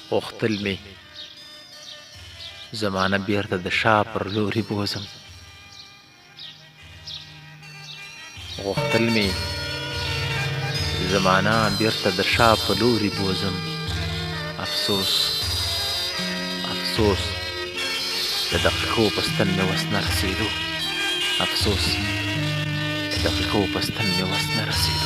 غوښتل مې زمانه بیرته د شا پر لوري بوزم. غوښتل مې زمانه بیرته د شا په لوري بوزم. افسوس افسوس د دقیقو په ستن مې وس نه رسېدو. افسوس د دقیقو په ستن مې وس نه رسېدو.